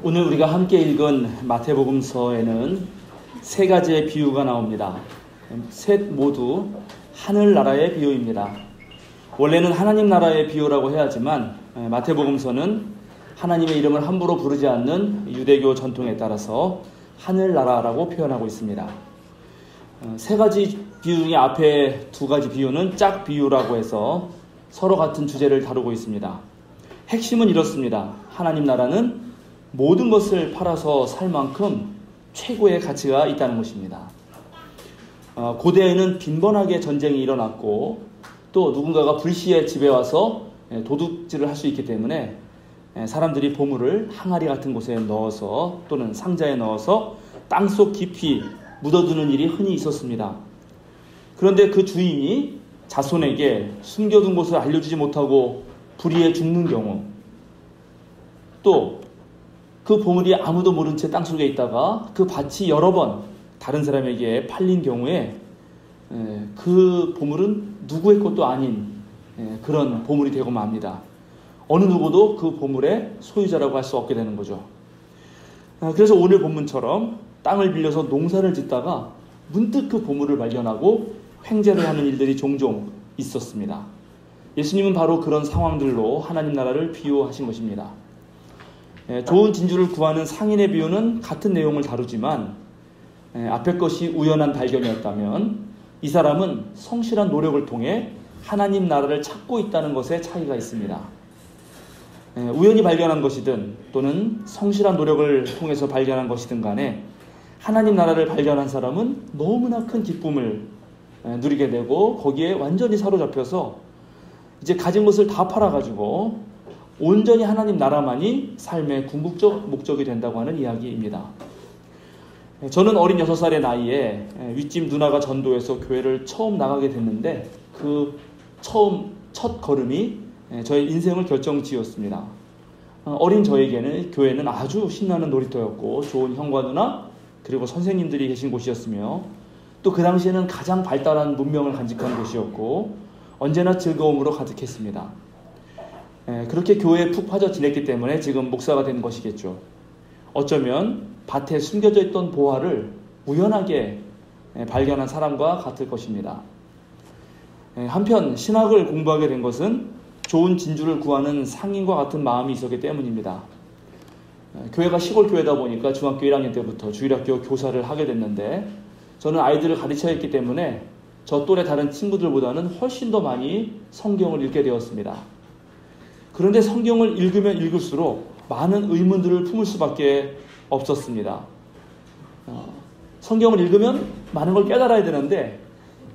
오늘 우리가 함께 읽은 마태복음서에는 세 가지의 비유가 나옵니다. 셋 모두 하늘나라의 비유입니다. 원래는 하나님 나라의 비유라고 해야 하지만 마태복음서는 하나님의 이름을 함부로 부르지 않는 유대교 전통에 따라서 하늘나라라고 표현하고 있습니다. 세 가지 비유 중에 앞에 두 가지 비유는 짝 비유라고 해서 서로 같은 주제를 다루고 있습니다. 핵심은 이렇습니다. 하나님 나라는 모든 것을 팔아서 살 만큼 최고의 가치가 있다는 것입니다. 고대에는 빈번하게 전쟁이 일어났고 또 누군가가 불시에 집에 와서 도둑질을 할 수 있기 때문에 사람들이 보물을 항아리 같은 곳에 넣어서 또는 상자에 넣어서 땅속 깊이 묻어두는 일이 흔히 있었습니다. 그런데 그 주인이 자손에게 숨겨둔 곳을 알려주지 못하고 불의에 죽는 경우, 또 그 보물이 아무도 모른 채 땅속에 있다가 그 밭이 여러 번 다른 사람에게 팔린 경우에 그 보물은 누구의 것도 아닌 그런 보물이 되고 맙니다. 어느 누구도 그 보물의 소유자라고 할 수 없게 되는 거죠. 그래서 오늘 본문처럼 땅을 빌려서 농사를 짓다가 문득 그 보물을 발견하고 횡재를 하는 일들이 종종 있었습니다. 예수님은 바로 그런 상황들로 하나님 나라를 비유하신 것입니다. 좋은 진주를 구하는 상인의 비유는 같은 내용을 다루지만 앞의 것이 우연한 발견이었다면 이 사람은 성실한 노력을 통해 하나님 나라를 찾고 있다는 것에 차이가 있습니다. 우연히 발견한 것이든 또는 성실한 노력을 통해서 발견한 것이든 간에 하나님 나라를 발견한 사람은 너무나 큰 기쁨을 누리게 되고 거기에 완전히 사로잡혀서 이제 가진 것을 다 팔아가지고 온전히 하나님 나라만이 삶의 궁극적 목적이 된다고 하는 이야기입니다. 저는 어린 6살의 나이에 윗집 누나가 전도해서 교회를 처음 나가게 됐는데 그 첫 걸음이 저의 인생을 결정지었습니다. 어린 저에게는 교회는 아주 신나는 놀이터였고 좋은 형과 누나 그리고 선생님들이 계신 곳이었으며 또 그 당시에는 가장 발달한 문명을 간직한 곳이었고 언제나 즐거움으로 가득했습니다. 그렇게 교회에 푹 빠져 지냈기 때문에 지금 목사가 된 것이겠죠. 어쩌면 밭에 숨겨져 있던 보화를 우연하게 발견한 사람과 같을 것입니다. 한편 신학을 공부하게 된 것은 좋은 진주를 구하는 상인과 같은 마음이 있었기 때문입니다. 교회가 시골 교회다 보니까 중학교 1학년 때부터 주일학교 교사를 하게 됐는데 저는 아이들을 가르쳐야 했기 때문에 저 또래 다른 친구들보다는 훨씬 더 많이 성경을 읽게 되었습니다. 그런데 성경을 읽으면 읽을수록 많은 의문들을 품을 수밖에 없었습니다. 성경을 읽으면 많은 걸 깨달아야 되는데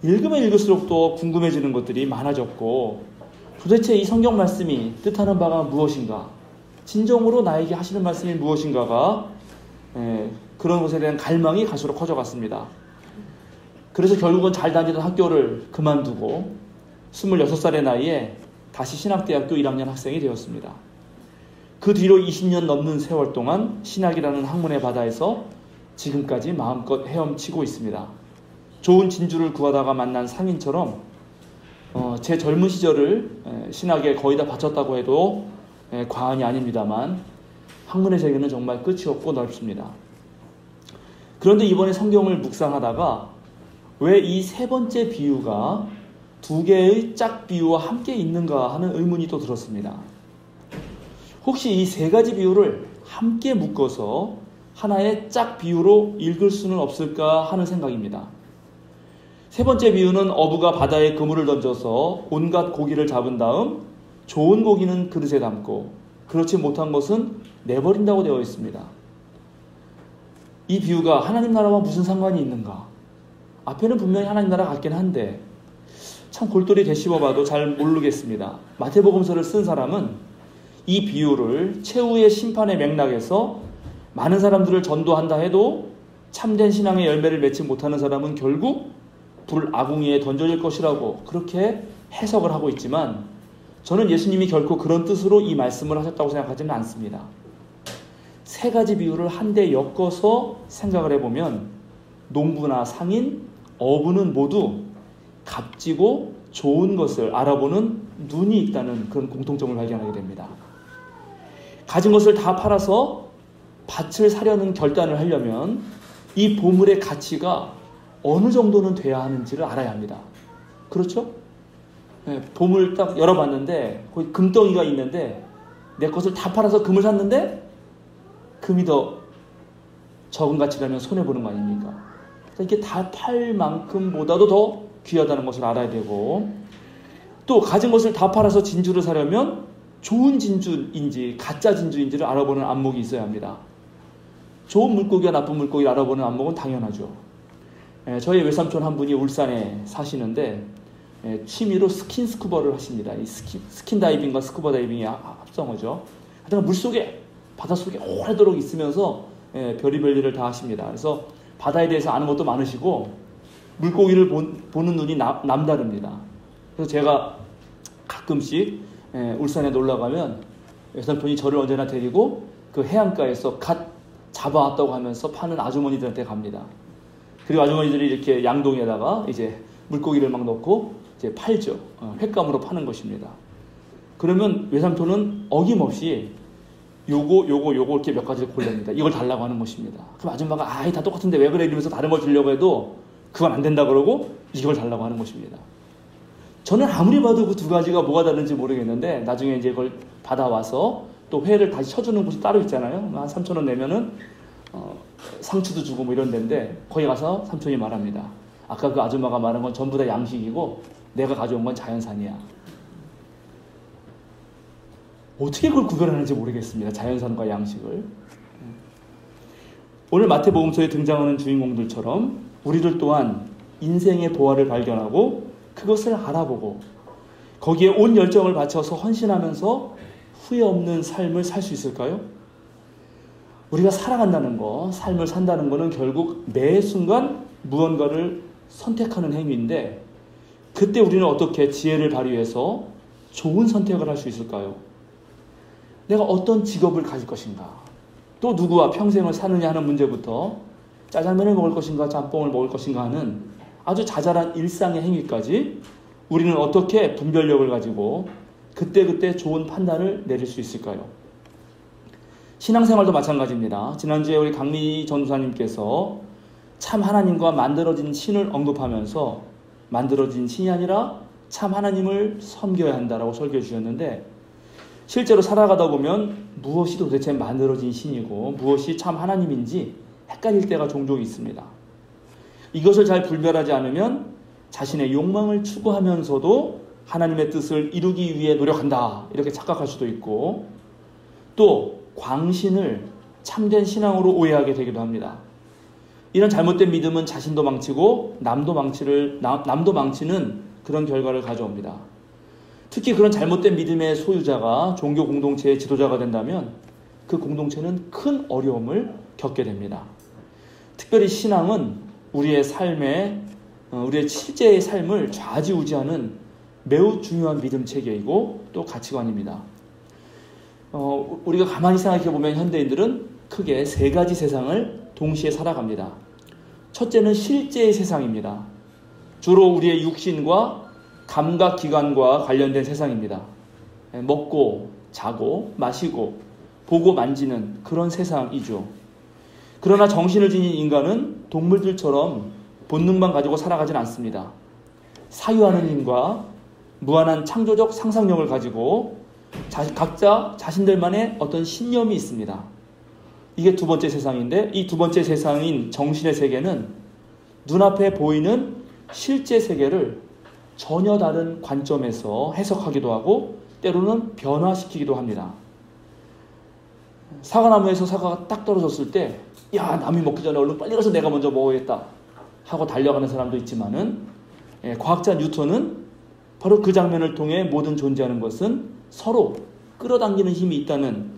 읽으면 읽을수록 또 궁금해지는 것들이 많아졌고 도대체 이 성경 말씀이 뜻하는 바가 무엇인가? 진정으로 나에게 하시는 말씀이 무엇인가가 그런 것에 대한 갈망이 갈수록 커져갔습니다. 그래서 결국은 잘 다니던 학교를 그만두고 26살의 나이에 다시 신학대학교 1학년 학생이 되었습니다. 그 뒤로 20년 넘는 세월 동안 신학이라는 학문의 바다에서 지금까지 마음껏 헤엄치고 있습니다. 좋은 진주를 구하다가 만난 상인처럼 제 젊은 시절을 신학에 거의 다 바쳤다고 해도 과언이 아닙니다만 학문의 세계는 정말 끝이 없고 넓습니다. 그런데 이번에 성경을 묵상하다가 왜 이 세 번째 비유가 두 개의 짝 비유와 함께 있는가 하는 의문이 또 들었습니다. 혹시 이 세 가지 비유를 함께 묶어서 하나의 짝 비유로 읽을 수는 없을까 하는 생각입니다. 세 번째 비유는 어부가 바다에 그물을 던져서 온갖 고기를 잡은 다음 좋은 고기는 그릇에 담고 그렇지 못한 것은 내버린다고 되어 있습니다. 이 비유가 하나님 나라와 무슨 상관이 있는가? 앞에는 분명히 하나님 나라 같긴 한데 참 골똘히 되씹어봐도 잘 모르겠습니다. 마태복음서를 쓴 사람은 이 비유를 최후의 심판의 맥락에서 많은 사람들을 전도한다 해도 참된 신앙의 열매를 맺지 못하는 사람은 결국 불아궁이에 던져질 것이라고 그렇게 해석을 하고 있지만 저는 예수님이 결코 그런 뜻으로 이 말씀을 하셨다고 생각하지는 않습니다. 세 가지 비유를 한데 엮어서 생각을 해보면 농부나 상인, 어부는 모두 값지고 좋은 것을 알아보는 눈이 있다는 그런 공통점을 발견하게 됩니다. 가진 것을 다 팔아서 밭을 사려는 결단을 하려면 이 보물의 가치가 어느 정도는 돼야 하는지를 알아야 합니다. 그렇죠? 네, 보물 딱 열어봤는데 거기 금덩이가 있는데 내 것을 다 팔아서 금을 샀는데 금이 더 적은 가치라면 손해보는 거 아닙니까? 이게 다 팔 만큼보다도 더 귀하다는 것을 알아야 되고, 또 가진 것을 다 팔아서 진주를 사려면 좋은 진주인지 가짜 진주인지를 알아보는 안목이 있어야 합니다. 좋은 물고기와 나쁜 물고기를 알아보는 안목은 당연하죠. 저희 외삼촌 한 분이 울산에 사시는데 취미로 스킨스쿠버를 하십니다. 이 스킨 다이빙과 스쿠버 다이빙이 합성어죠. 하여튼 물속에, 바닷속에 오래도록 있으면서 별의별 일을 다 하십니다. 그래서 바다에 대해서 아는 것도 많으시고 물고기를 보는 눈이 남다릅니다. 그래서 제가 가끔씩 울산에 놀러 가면 외삼촌이 저를 언제나 데리고 그 해안가에서 갓 잡아왔다고 하면서 파는 아주머니들한테 갑니다. 그리고 아주머니들이 이렇게 양동이에다가 이제 물고기를 막 넣고 이제 팔죠. 횟감으로 파는 것입니다. 그러면 외삼촌은 어김없이 요거 이렇게 몇 가지를 골랍니다. 이걸 달라고 하는 것입니다. 그럼 아줌마가 다 똑같은데 왜 그래 이러면서 다른 걸 주려고 해도 그건 안 된다 그러고 이걸 달라고 하는 것입니다. 저는 아무리 봐도 그 두 가지가 뭐가 다른지 모르겠는데 나중에 이제 그걸 받아와서 또 회를 다시 쳐주는 곳이 따로 있잖아요. 한 3,000원 내면은 상추도 주고 뭐 이런 데인데 거기 가서 삼촌이 말합니다. 아까 그 아줌마가 말한 건 전부 다 양식이고 내가 가져온 건 자연산이야. 어떻게 그걸 구별하는지 모르겠습니다. 자연산과 양식을. 오늘 마태복음서에 등장하는 주인공들처럼 우리들 또한 인생의 보화를 발견하고 그것을 알아보고 거기에 온 열정을 바쳐서 헌신하면서 후회 없는 삶을 살 수 있을까요? 우리가 살아간다는 거, 삶을 산다는 거는 결국 매 순간 무언가를 선택하는 행위인데 그때 우리는 어떻게 지혜를 발휘해서 좋은 선택을 할 수 있을까요? 내가 어떤 직업을 가질 것인가, 또 누구와 평생을 사느냐 하는 문제부터 짜장면을 먹을 것인가 짬뽕을 먹을 것인가 하는 아주 자잘한 일상의 행위까지 우리는 어떻게 분별력을 가지고 그때그때 좋은 판단을 내릴 수 있을까요? 신앙생활도 마찬가지입니다. 지난주에 우리 강미 전도사님께서 참 하나님과 만들어진 신을 언급하면서 만들어진 신이 아니라 참 하나님을 섬겨야 한다라고 설교해 주셨는데 실제로 살아가다 보면 무엇이 도대체 만들어진 신이고 무엇이 참 하나님인지 헷갈릴 때가 종종 있습니다. 이것을 잘 분별하지 않으면 자신의 욕망을 추구하면서도 하나님의 뜻을 이루기 위해 노력한다 이렇게 착각할 수도 있고 또 광신을 참된 신앙으로 오해하게 되기도 합니다. 이런 잘못된 믿음은 자신도 망치고 남도 망치는 그런 결과를 가져옵니다. 특히 그런 잘못된 믿음의 소유자가 종교 공동체의 지도자가 된다면 그 공동체는 큰 어려움을 겪게 됩니다. 특별히 신앙은 우리의 실제의 삶을 좌지우지하는 매우 중요한 믿음 체계이고 또 가치관입니다. 우리가 가만히 생각해 보면 현대인들은 크게 세 가지 세상을 동시에 살아갑니다. 첫째는 실제의 세상입니다. 주로 우리의 육신과 감각기관과 관련된 세상입니다. 먹고 자고 마시고 보고 만지는 그런 세상이죠. 그러나 정신을 지닌 인간은 동물들처럼 본능만 가지고 살아가진 않습니다. 사유하는 힘과 무한한 창조적 상상력을 가지고 각자 자신들만의 어떤 신념이 있습니다. 이게 두 번째 세상인데 이 두 번째 세상인 정신의 세계는 눈앞에 보이는 실제 세계를 전혀 다른 관점에서 해석하기도 하고 때로는 변화시키기도 합니다. 사과나무에서 사과가 딱 떨어졌을 때 야, 남이 먹기 전에 얼른 빨리 가서 내가 먼저 먹어야겠다 하고 달려가는 사람도 있지만은 과학자 뉴턴은 바로 그 장면을 통해 모든 존재하는 것은 서로 끌어당기는 힘이 있다는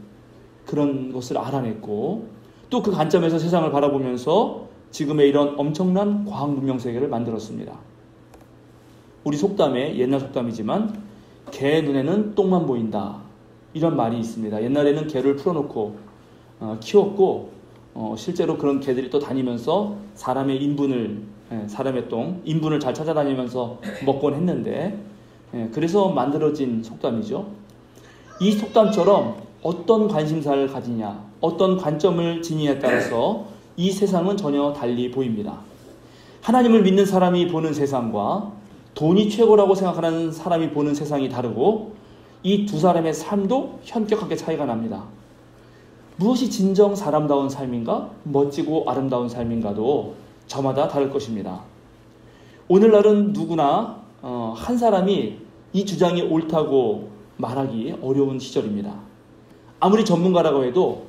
그런 것을 알아냈고 또 그 관점에서 세상을 바라보면서 지금의 이런 엄청난 과학 문명 세계를 만들었습니다. 우리 속담에 옛날 속담이지만 개 눈에는 똥만 보인다 이런 말이 있습니다. 옛날에는 개를 풀어놓고 키웠고 실제로 그런 개들이 또 다니면서 사람의 인분을 잘 찾아다니면서 먹곤 했는데 그래서 만들어진 속담이죠. 이 속담처럼 어떤 관심사를 가지냐, 어떤 관점을 지니냐에 따라서 이 세상은 전혀 달리 보입니다. 하나님을 믿는 사람이 보는 세상과 돈이 최고라고 생각하는 사람이 보는 세상이 다르고 이 두 사람의 삶도 현격하게 차이가 납니다. 무엇이 진정 사람다운 삶인가, 멋지고 아름다운 삶인가도 저마다 다를 것입니다. 오늘날은 누구나 한 사람이 이 주장이 옳다고 말하기 어려운 시절입니다. 아무리 전문가라고 해도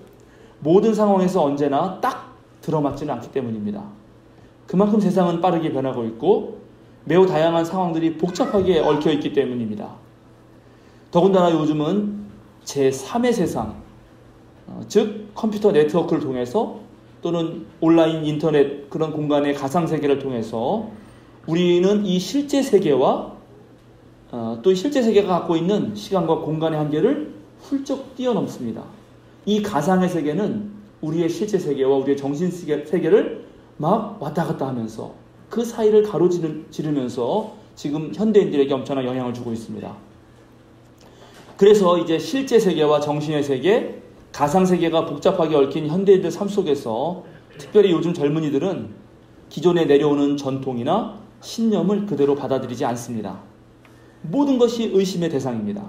모든 상황에서 언제나 딱 들어맞지는 않기 때문입니다. 그만큼 세상은 빠르게 변하고 있고 매우 다양한 상황들이 복잡하게 얽혀 있기 때문입니다. 더군다나 요즘은 제3의 세상, 즉 컴퓨터 네트워크를 통해서 또는 온라인 인터넷 그런 공간의 가상세계를 통해서 우리는 이 실제 세계와 또 실제 세계가 갖고 있는 시간과 공간의 한계를 훌쩍 뛰어넘습니다. 이 가상의 세계는 우리의 실제 세계와 우리의 정신 세계를 막 왔다 갔다 하면서 그 사이를 가로지르면서 지금 현대인들에게 엄청난 영향을 주고 있습니다. 그래서 이제 실제 세계와 정신의 세계, 가상 세계가 복잡하게 얽힌 현대인들 삶 속에서 특별히 요즘 젊은이들은 기존에 내려오는 전통이나 신념을 그대로 받아들이지 않습니다. 모든 것이 의심의 대상입니다.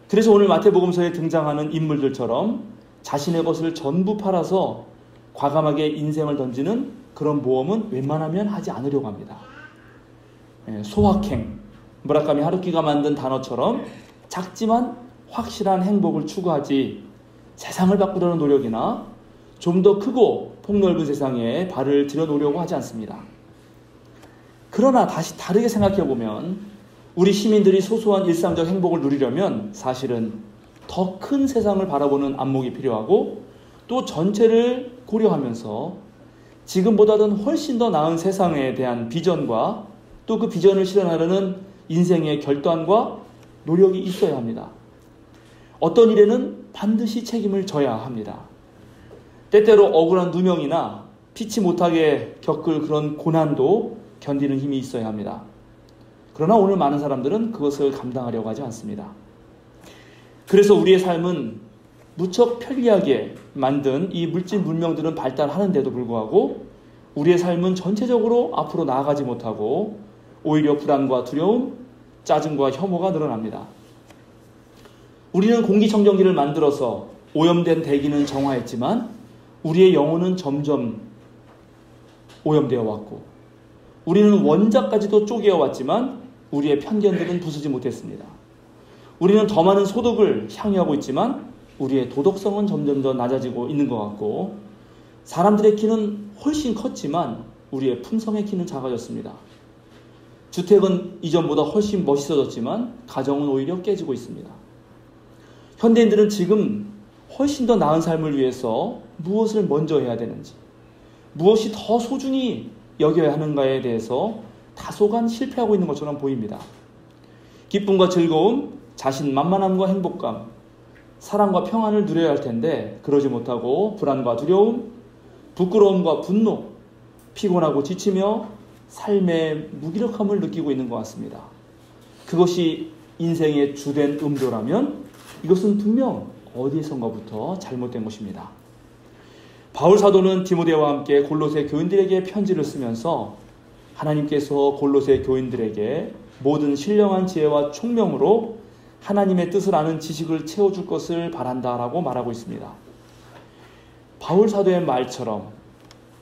그래서 오늘 마태복음서에 등장하는 인물들처럼 자신의 것을 전부 팔아서 과감하게 인생을 던지는 그런 모험은 웬만하면 하지 않으려고 합니다. 소확행, 무라카미 하루키가 만든 단어처럼 작지만 확실한 행복을 추구하지 세상을 바꾸려는 노력이나 좀 더 크고 폭넓은 세상에 발을 들여놓으려고 하지 않습니다. 그러나 다시 다르게 생각해보면 우리 시민들이 소소한 일상적 행복을 누리려면 사실은 더 큰 세상을 바라보는 안목이 필요하고 또 전체를 고려하면서 지금보다는 훨씬 더 나은 세상에 대한 비전과 또 그 비전을 실현하려는 인생의 결단과 노력이 있어야 합니다. 어떤 일에는 반드시 책임을 져야 합니다. 때때로 억울한 누명이나 피치 못하게 겪을 그런 고난도 견디는 힘이 있어야 합니다. 그러나 오늘 많은 사람들은 그것을 감당하려고 하지 않습니다. 그래서 우리의 삶은 무척 편리하게 만든 이 물질 문명들은 발달하는데도 불구하고 우리의 삶은 전체적으로 앞으로 나아가지 못하고 오히려 불안과 두려움, 짜증과 혐오가 늘어납니다. 우리는 공기청정기를 만들어서 오염된 대기는 정화했지만 우리의 영혼은 점점 오염되어 왔고 우리는 원자까지도 쪼개어 왔지만 우리의 편견들은 부수지 못했습니다. 우리는 더 많은 소득을 향유하고 있지만 우리의 도덕성은 점점 더 낮아지고 있는 것 같고 사람들의 키는 훨씬 컸지만 우리의 품성의 키는 작아졌습니다. 주택은 이전보다 훨씬 멋있어졌지만 가정은 오히려 깨지고 있습니다. 현대인들은 지금 훨씬 더 나은 삶을 위해서 무엇을 먼저 해야 되는지, 무엇이 더 소중히 여겨야 하는가에 대해서 다소간 실패하고 있는 것처럼 보입니다. 기쁨과 즐거움, 자신만만함과 행복감, 사랑과 평안을 누려야 할 텐데 그러지 못하고 불안과 두려움, 부끄러움과 분노, 피곤하고 지치며 삶의 무기력함을 느끼고 있는 것 같습니다. 그것이 인생의 주된 음도라면 이것은 분명 어디선가부터 잘못된 것입니다. 바울 사도는 디모데와 함께 골로새 교인들에게 편지를 쓰면서 하나님께서 골로새 교인들에게 모든 신령한 지혜와 총명으로 하나님의 뜻을 아는 지식을 채워줄 것을 바란다라고 말하고 있습니다. 바울 사도의 말처럼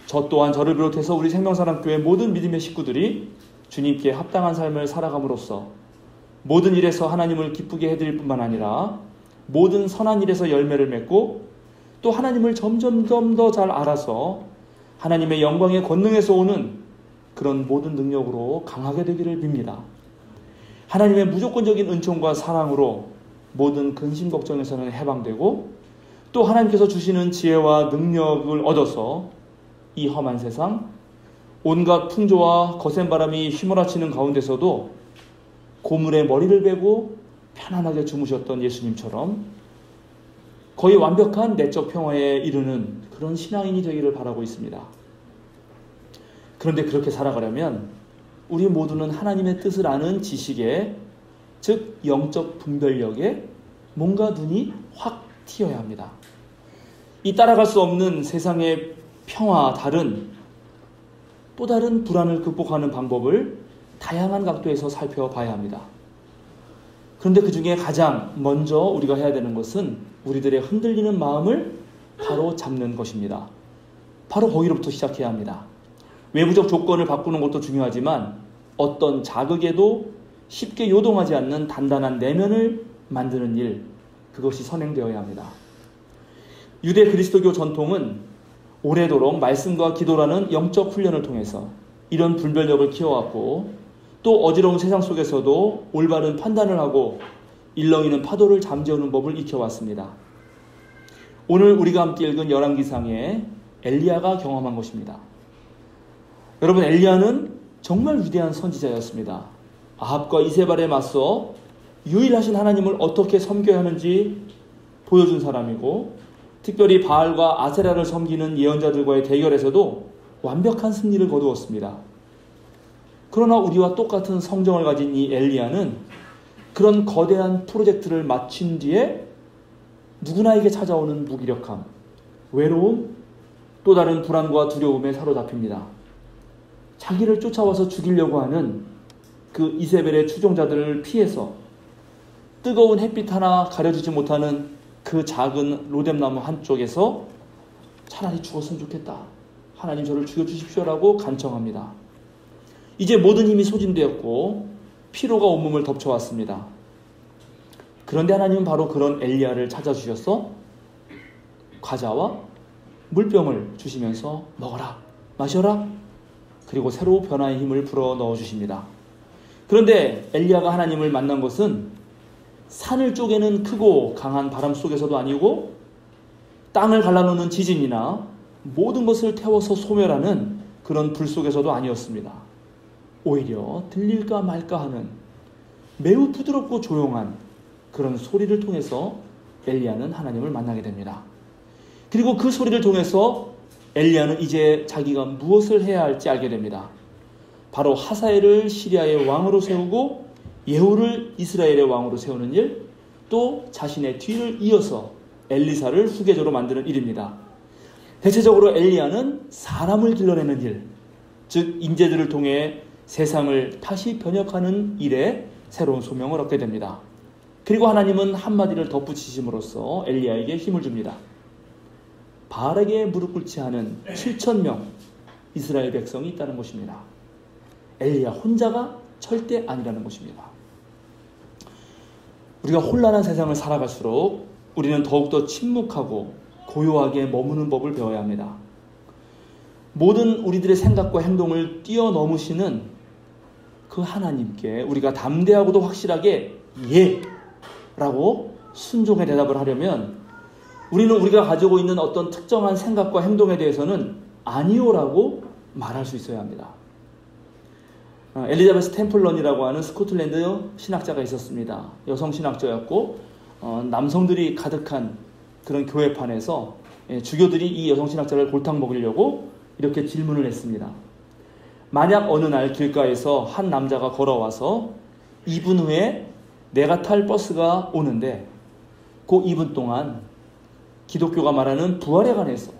저 또한 저를 비롯해서 우리 생명사랑교회 모든 믿음의 식구들이 주님께 합당한 삶을 살아감으로써 모든 일에서 하나님을 기쁘게 해드릴 뿐만 아니라 모든 선한 일에서 열매를 맺고 또 하나님을 점점 더 잘 알아서 하나님의 영광의 권능에서 오는 그런 모든 능력으로 강하게 되기를 빕니다. 하나님의 무조건적인 은총과 사랑으로 모든 근심 걱정에서는 해방되고 또 하나님께서 주시는 지혜와 능력을 얻어서 이 험한 세상, 온갖 풍조와 거센 바람이 휘몰아치는 가운데서도 고물에 머리를 베고 편안하게 주무셨던 예수님처럼 거의 완벽한 내적 평화에 이르는 그런 신앙인이 되기를 바라고 있습니다. 그런데 그렇게 살아가려면 우리 모두는 하나님의 뜻을 아는 지식에, 즉 영적 분별력에 뭔가 눈이 확 튀어야 합니다. 이 따라갈 수 없는 세상의 평화와 또 다른 불안을 극복하는 방법을 다양한 각도에서 살펴봐야 합니다. 그런데 그 중에 가장 먼저 우리가 해야 되는 것은 우리들의 흔들리는 마음을 바로 잡는 것입니다. 바로 거기로부터 시작해야 합니다. 외부적 조건을 바꾸는 것도 중요하지만 어떤 자극에도 쉽게 요동하지 않는 단단한 내면을 만드는 일, 그것이 선행되어야 합니다. 유대 그리스도교 전통은 오래도록 말씀과 기도라는 영적 훈련을 통해서 이런 분별력을 키워왔고, 또 어지러운 세상 속에서도 올바른 판단을 하고 일렁이는 파도를 잠재우는 법을 익혀왔습니다. 오늘 우리가 함께 읽은 열왕기상에 엘리야가 경험한 것입니다. 여러분, 엘리야는 정말 위대한 선지자였습니다. 아합과 이세발에 맞서 유일하신 하나님을 어떻게 섬겨야 하는지 보여준 사람이고, 특별히 바알과 아세라를 섬기는 예언자들과의 대결에서도 완벽한 승리를 거두었습니다. 그러나 우리와 똑같은 성정을 가진 이 엘리야는 그런 거대한 프로젝트를 마친 뒤에 누구나에게 찾아오는 무기력함, 외로움, 또 다른 불안과 두려움에 사로잡힙니다. 자기를 쫓아와서 죽이려고 하는 그 이세벨의 추종자들을 피해서 뜨거운 햇빛 하나 가려주지 못하는 그 작은 로뎀나무 한쪽에서 차라리 죽었으면 좋겠다, 하나님 저를 죽여주십시오라고 간청합니다. 이제 모든 힘이 소진되었고 피로가 온몸을 덮쳐왔습니다. 그런데 하나님은 바로 그런 엘리야를 찾아주셔서 과자와 물병을 주시면서 먹어라, 마셔라, 그리고 새로 변화의 힘을 불어 넣어주십니다. 그런데 엘리야가 하나님을 만난 것은 산을 쪼개는 크고 강한 바람 속에서도 아니고, 땅을 갈라놓는 지진이나 모든 것을 태워서 소멸하는 그런 불 속에서도 아니었습니다. 오히려 들릴까 말까 하는 매우 부드럽고 조용한 그런 소리를 통해서 엘리야는 하나님을 만나게 됩니다. 그리고 그 소리를 통해서 엘리야는 이제 자기가 무엇을 해야 할지 알게 됩니다. 바로 하사엘을 시리아의 왕으로 세우고 예후를 이스라엘의 왕으로 세우는 일, 또 자신의 뒤를 이어서 엘리사를 후계자로 만드는 일입니다. 대체적으로 엘리야는 사람을 길러내는 일, 즉 인재들을 통해 세상을 다시 번역하는 일에 새로운 소명을 얻게 됩니다. 그리고 하나님은 한마디를 덧붙이심으로써 엘리야에게 힘을 줍니다. 바알에게 무릎 꿇지 않은 7,000명 이스라엘 백성이 있다는 것입니다. 엘리야 혼자가 절대 아니라는 것입니다. 우리가 혼란한 세상을 살아갈수록 우리는 더욱더 침묵하고 고요하게 머무는 법을 배워야 합니다. 모든 우리들의 생각과 행동을 뛰어넘으시는 그 하나님께 우리가 담대하고도 확실하게 예! 라고 순종의 대답을 하려면 우리는 우리가 가지고 있는 어떤 특정한 생각과 행동에 대해서는 아니오라고 말할 수 있어야 합니다. 엘리자베스 템플런이라고 하는 스코틀랜드 신학자가 있었습니다. 여성 신학자였고 남성들이 가득한 그런 교회판에서 주교들이 이 여성 신학자를 골탕 먹이려고 이렇게 질문을 했습니다. 만약 어느 날 길가에서 한 남자가 걸어와서 2분 후에 내가 탈 버스가 오는데 그 2분 동안 기독교가 말하는 부활에 관해서,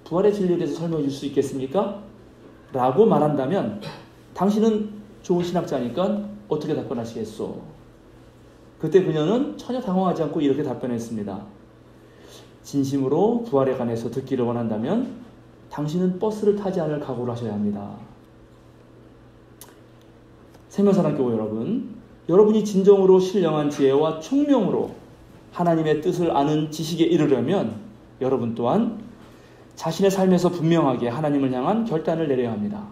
부활의 진리에 대해서 설명해 줄 수 있겠습니까? 라고 말한다면 당신은 좋은 신학자니까 어떻게 답변하시겠소? 그때 그녀는 전혀 당황하지 않고 이렇게 답변했습니다. 진심으로 부활에 관해서 듣기를 원한다면 당신은 버스를 타지 않을 각오를 하셔야 합니다. 생명사랑교회 여러분, 여러분이 진정으로 신령한 지혜와 총명으로 하나님의 뜻을 아는 지식에 이르려면 여러분 또한 자신의 삶에서 분명하게 하나님을 향한 결단을 내려야 합니다.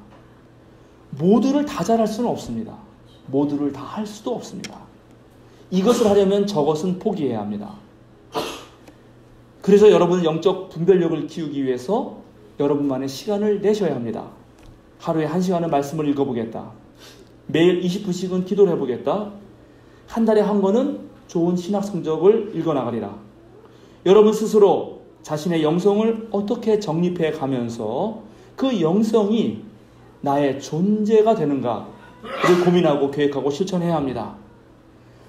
모두를 다 잘할 수는 없습니다. 모두를 다 할 수도 없습니다. 이것을 하려면 저것은 포기해야 합니다. 그래서 여러분은 영적 분별력을 키우기 위해서 여러분만의 시간을 내셔야 합니다. 하루에 1시간은 말씀을 읽어보겠다. 매일 20분씩은 기도를 해보겠다. 한 달에 한 번은 좋은 신학 성적을 읽어나가리라. 여러분 스스로 자신의 영성을 어떻게 정립해 가면서 그 영성이 나의 존재가 되는가를 고민하고 계획하고 실천해야 합니다.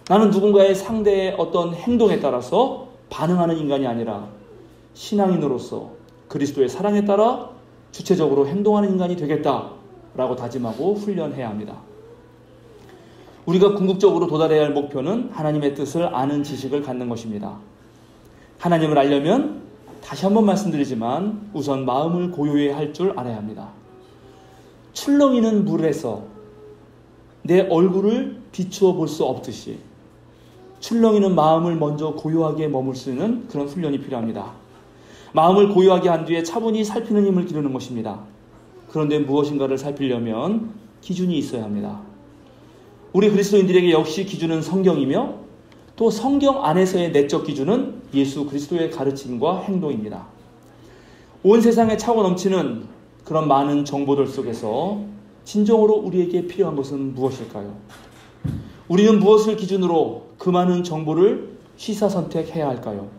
나는 누군가의 상대의 어떤 행동에 따라서 반응하는 인간이 아니라 신앙인으로서 그리스도의 사랑에 따라 주체적으로 행동하는 인간이 되겠다라고 다짐하고 훈련해야 합니다. 우리가 궁극적으로 도달해야 할 목표는 하나님의 뜻을 아는 지식을 갖는 것입니다. 하나님을 알려면 다시 한번 말씀드리지만 우선 마음을 고요히 할 줄 알아야 합니다. 출렁이는 물에서 내 얼굴을 비추어 볼 수 없듯이 출렁이는 마음을 먼저 고요하게 머물 수 있는 그런 훈련이 필요합니다. 마음을 고요하게 한 뒤에 차분히 살피는 힘을 기르는 것입니다. 그런데 무엇인가를 살피려면 기준이 있어야 합니다. 우리 그리스도인들에게 역시 기준은 성경이며 또 성경 안에서의 내적 기준은 예수 그리스도의 가르침과 행동입니다. 온 세상에 차고 넘치는 그런 많은 정보들 속에서 진정으로 우리에게 필요한 것은 무엇일까요? 우리는 무엇을 기준으로 그 많은 정보를 시사선택해야 할까요?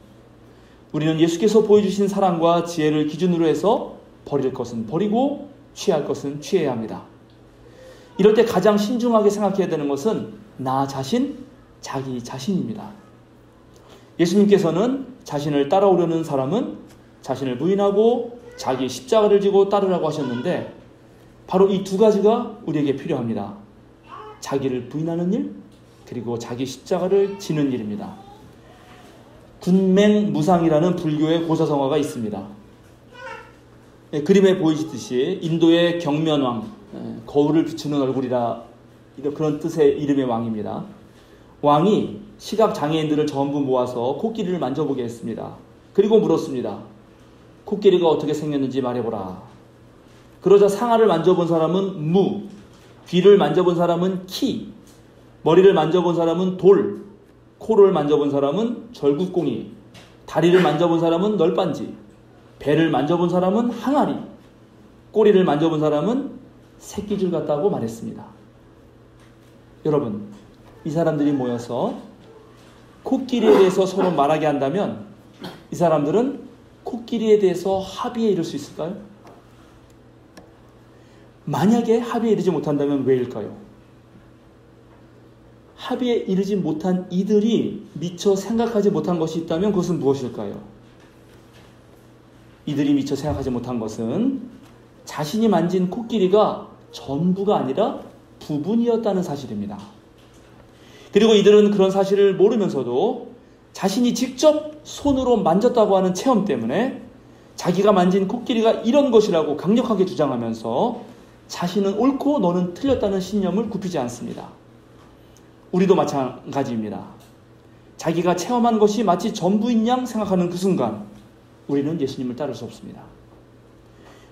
우리는 예수께서 보여주신 사랑과 지혜를 기준으로 해서 버릴 것은 버리고 취할 것은 취해야 합니다. 이럴 때 가장 신중하게 생각해야 되는 것은 나 자신, 자기 자신입니다. 예수님께서는 자신을 따라오려는 사람은 자신을 부인하고 자기 십자가를 지고 따르라고 하셨는데 바로 이 두 가지가 우리에게 필요합니다. 자기를 부인하는 일, 그리고 자기 십자가를 지는 일입니다. 군맹무상이라는 불교의 고사성어가 있습니다. 그림에 보이시듯이 인도의 경면왕, 거울을 비추는 얼굴이라 그런 뜻의 이름의 왕입니다. 왕이 시각장애인들을 전부 모아서 코끼리를 만져보게 했습니다. 그리고 물었습니다. 코끼리가 어떻게 생겼는지 말해보라. 그러자 상아를 만져본 사람은 무, 귀를 만져본 사람은 키, 머리를 만져본 사람은 돌, 코를 만져본 사람은 절구꽁이, 다리를 만져본 사람은 널빤지, 배를 만져본 사람은 항아리, 꼬리를 만져본 사람은 새끼줄 같다고 말했습니다. 여러분, 이 사람들이 모여서 코끼리에 대해서 서로 말하게 한다면 이 사람들은 코끼리에 대해서 합의에 이를 수 있을까요? 만약에 합의에 이르지 못한다면 왜일까요? 합의에 이르지 못한 이들이 미처 생각하지 못한 것이 있다면 그것은 무엇일까요? 이들이 미처 생각하지 못한 것은 자신이 만진 코끼리가 전부가 아니라 부분이었다는 사실입니다. 그리고 이들은 그런 사실을 모르면서도 자신이 직접 손으로 만졌다고 하는 체험 때문에 자기가 만진 코끼리가 이런 것이라고 강력하게 주장하면서 자신은 옳고 너는 틀렸다는 신념을 굽히지 않습니다. 우리도 마찬가지입니다. 자기가 체험한 것이 마치 전부인 양 생각하는 그 순간 우리는 예수님을 따를 수 없습니다.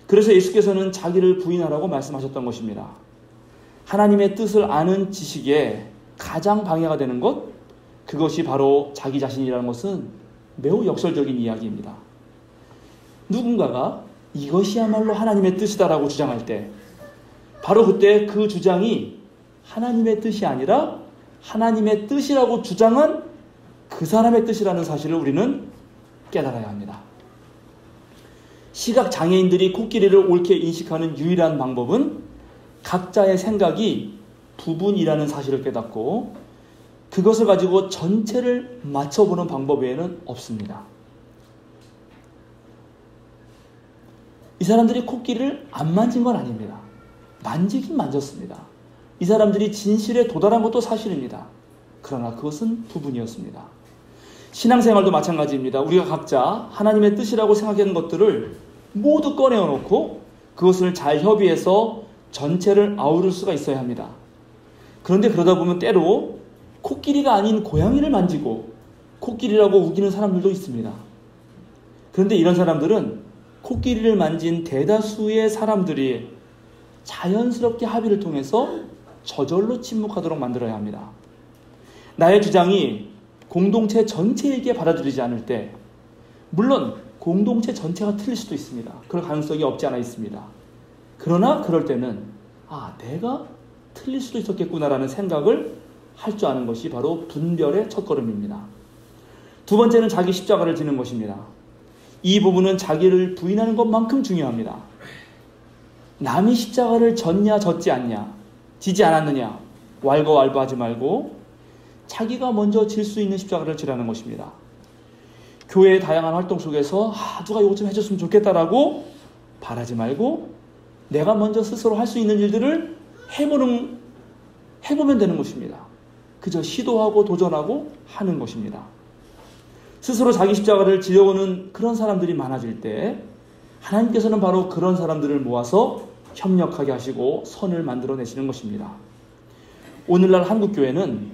그래서 예수께서는 자기를 부인하라고 말씀하셨던 것입니다. 하나님의 뜻을 아는 지식에 가장 방해가 되는 것, 그것이 바로 자기 자신이라는 것은 매우 역설적인 이야기입니다. 누군가가 이것이야말로 하나님의 뜻이다라고 주장할 때 바로 그때 그 주장이 하나님의 뜻이 아니라 하나님의 뜻이라고 주장한 그 사람의 뜻이라는 사실을 우리는 깨달아야 합니다. 시각장애인들이 코끼리를 옳게 인식하는 유일한 방법은 각자의 생각이 부분이라는 사실을 깨닫고 그것을 가지고 전체를 맞춰보는 방법 외에는 없습니다. 이 사람들이 코끼리를 안 만진 건 아닙니다. 만지긴 만졌습니다. 이 사람들이 진실에 도달한 것도 사실입니다. 그러나 그것은 부분이었습니다. 신앙생활도 마찬가지입니다. 우리가 각자 하나님의 뜻이라고 생각하는 것들을 모두 꺼내어 놓고 그것을 잘 협의해서 전체를 아우를 수가 있어야 합니다. 그런데 그러다 보면 때로 코끼리가 아닌 고양이를 만지고 코끼리라고 우기는 사람들도 있습니다. 그런데 이런 사람들은 코끼리를 만진 대다수의 사람들이 자연스럽게 합의를 통해서 저절로 침묵하도록 만들어야 합니다. 나의 주장이 공동체 전체에게 받아들이지 않을 때 물론 공동체 전체가 틀릴 수도 있습니다. 그럴 가능성이 없지 않아 있습니다. 그러나 그럴 때는 내가 틀릴 수도 있었겠구나라는 생각을 할 줄 아는 것이 바로 분별의 첫걸음입니다. 두 번째는 자기 십자가를 지는 것입니다. 이 부분은 자기를 부인하는 것만큼 중요합니다. 남이 십자가를 졌냐 졌지 않냐, 지지 않았느냐 왈가왈부하지 말고 자기가 먼저 질 수 있는 십자가를 지라는 것입니다. 교회의 다양한 활동 속에서 누가 이것 좀 해줬으면 좋겠다라고 바라지 말고 내가 먼저 스스로 할 수 있는 일들을 해보면 되는 것입니다. 그저 시도하고 도전하고 하는 것입니다. 스스로 자기 십자가를 지려오는 그런 사람들이 많아질 때 하나님께서는 바로 그런 사람들을 모아서 협력하게 하시고 선을 만들어내시는 것입니다. 오늘날 한국교회는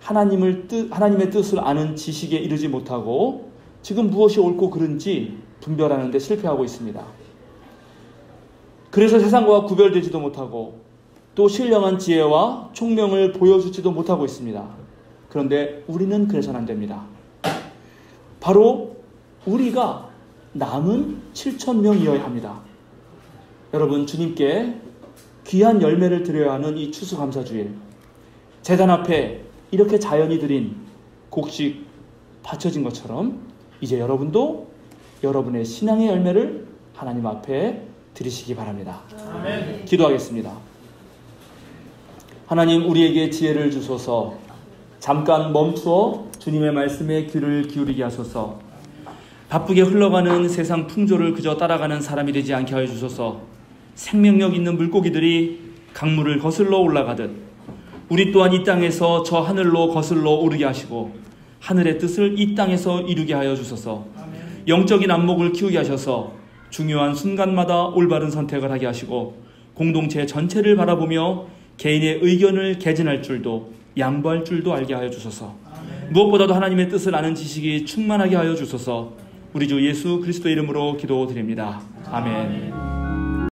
하나님의 뜻을 아는 지식에 이르지 못하고 지금 무엇이 옳고 그른지 분별하는 데 실패하고 있습니다. 그래서 세상과 구별되지도 못하고 또 신령한 지혜와 총명을 보여주지도 못하고 있습니다. 그런데 우리는 그래서는 안 됩니다. 바로 우리가 남은 7,000명이어야 합니다. 여러분, 주님께 귀한 열매를 드려야 하는 이 추수감사주일, 제단 앞에 이렇게 자연이 드린 곡식 바쳐진 것처럼 이제 여러분도 여러분의 신앙의 열매를 하나님 앞에 드리시기 바랍니다. 아멘. 기도하겠습니다. 하나님, 우리에게 지혜를 주소서. 잠깐 멈추어 주님의 말씀에 귀를 기울이게 하소서. 바쁘게 흘러가는 세상 풍조를 그저 따라가는 사람이 되지 않게 하여 주소서. 생명력 있는 물고기들이 강물을 거슬러 올라가듯 우리 또한 이 땅에서 저 하늘로 거슬러 오르게 하시고 하늘의 뜻을 이 땅에서 이루게 하여 주소서. 영적인 안목을 키우게 하셔서 중요한 순간마다 올바른 선택을 하게 하시고 공동체 전체를 바라보며 개인의 의견을 개진할 줄도 양보할 줄도 알게 하여 주소서. 무엇보다도 하나님의 뜻을 아는 지식이 충만하게 하여 주소서. 우리 주 예수 그리스도의 이름으로 기도드립니다. 아멘.